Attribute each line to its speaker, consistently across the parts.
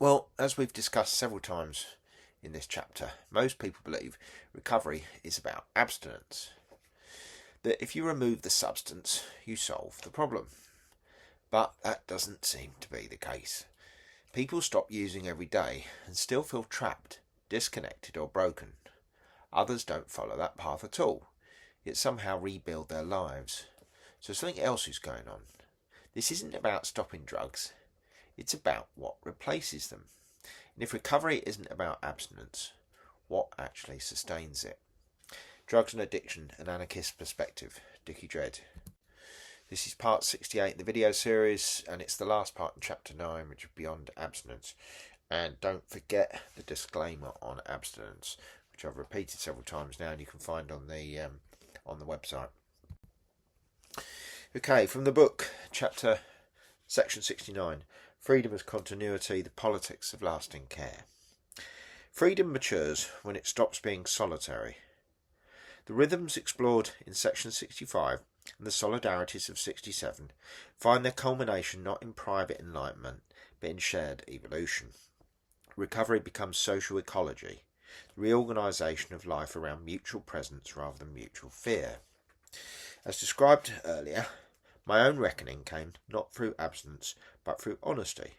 Speaker 1: Well, as we've discussed several times in this chapter, most people believe recovery is about abstinence. That if you remove the substance, you solve the problem. But that doesn't seem to be the case. People stop using every day and still feel trapped, disconnected or broken. Others don't follow that path at all, yet somehow rebuild their lives. So something else is going on. This isn't about stopping drugs, it's about what replaces them. And if recovery isn't about abstinence, what actually sustains it? Drugs and Addiction, an Anarchist Perspective, Dickie Dredd. This is part 68 in the video series, and it's the last part in chapter 9, which is Beyond Abstinence. And don't forget the disclaimer on abstinence, which I've repeated several times now, and you can find on the website. Okay, from the book, section 69, Freedom as Continuity, the Politics of Lasting Care. Freedom matures when it stops being solitary. The rhythms explored in section 65 and the solidarities of 67 find their culmination not in private enlightenment, but in shared evolution. Recovery becomes social ecology, the reorganisation of life around mutual presence rather than mutual fear. As described earlier, my own reckoning came not through abstinence, but through honesty.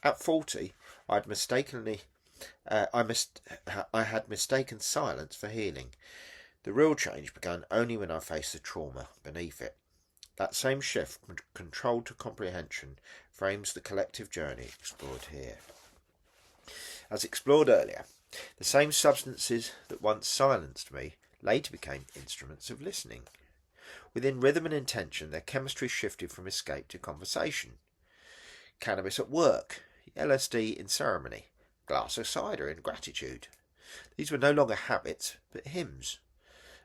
Speaker 1: At 40, I had mistaken silence for healing. The real change began only when I faced the trauma beneath it. That same shift from control to comprehension frames the collective journey explored here. As explored earlier, the same substances that once silenced me later became instruments of listening. Within rhythm and intention, their chemistry shifted from escape to conversation. Cannabis at work, LSD in ceremony, glass of cider in gratitude. These were no longer habits, but hymns.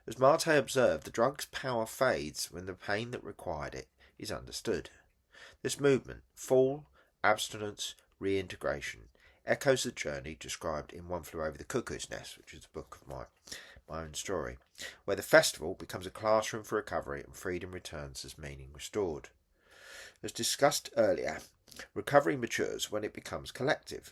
Speaker 1: As Marte observed, the drug's power fades when the pain that required it is understood. This movement, fall, abstinence, reintegration, echoes the journey described in One Flew Over the Cuckoo's Nest, which is a book of my own story, where the festival becomes a classroom for recovery and freedom returns as meaning restored. As discussed earlier, recovery matures when it becomes collective.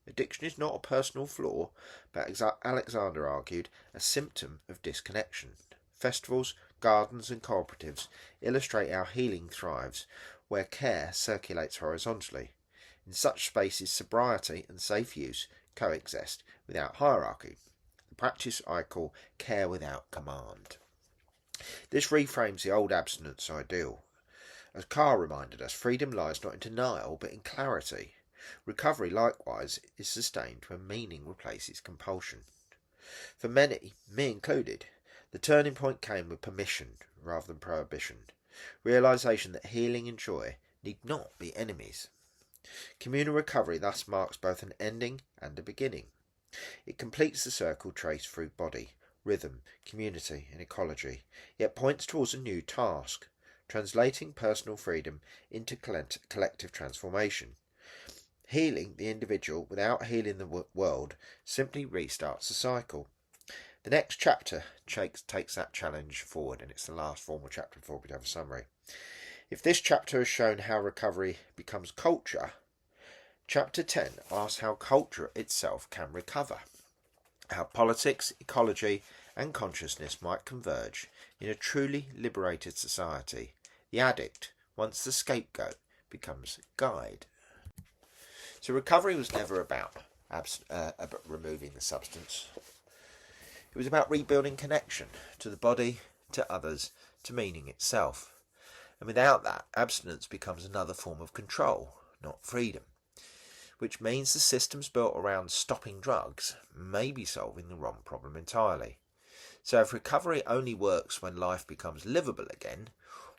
Speaker 1: Addiction is not a personal flaw, but as Alexander argued, a symptom of disconnection. Festivals, gardens and cooperatives illustrate how healing thrives where care circulates horizontally. In such spaces, sobriety and safe use coexist without hierarchy. The practice I call care without command. This reframes the old abstinence ideal. As Carr reminded us, freedom lies not in denial but in clarity. Recovery, likewise, is sustained when meaning replaces compulsion. For many, me included, the turning point came with permission rather than prohibition, realisation that healing and joy need not be enemies. Communal recovery thus marks both an ending and a beginning. It completes the circle traced through body, rhythm, community and ecology, yet points towards a new task, translating personal freedom into collective transformation. Healing the individual without healing the world simply restarts the cycle. The next chapter takes that challenge forward, and it's the last formal chapter before we have a summary. If this chapter has shown how recovery becomes culture, chapter 10 asks how culture itself can recover, how politics, ecology and consciousness might converge in a truly liberated society. The addict, once the scapegoat, becomes guide. So recovery was never about removing the substance. It was about rebuilding connection to the body, to others, to meaning itself. And without that, abstinence becomes another form of control, not freedom. Which means the systems built around stopping drugs may be solving the wrong problem entirely. So if recovery only works when life becomes livable again,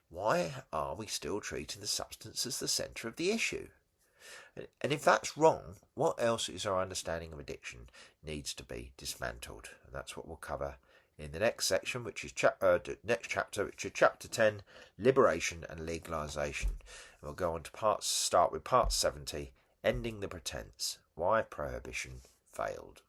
Speaker 1: why are we still treating the substance as the centre of the issue? And if that's wrong, what else is our understanding of addiction needs to be dismantled? And that's what we'll cover in the next section, which is next chapter, which is chapter 10, Liberation and Legalisation. And we'll go on to start with part 70, Ending the Pretense, Why Prohibition Failed.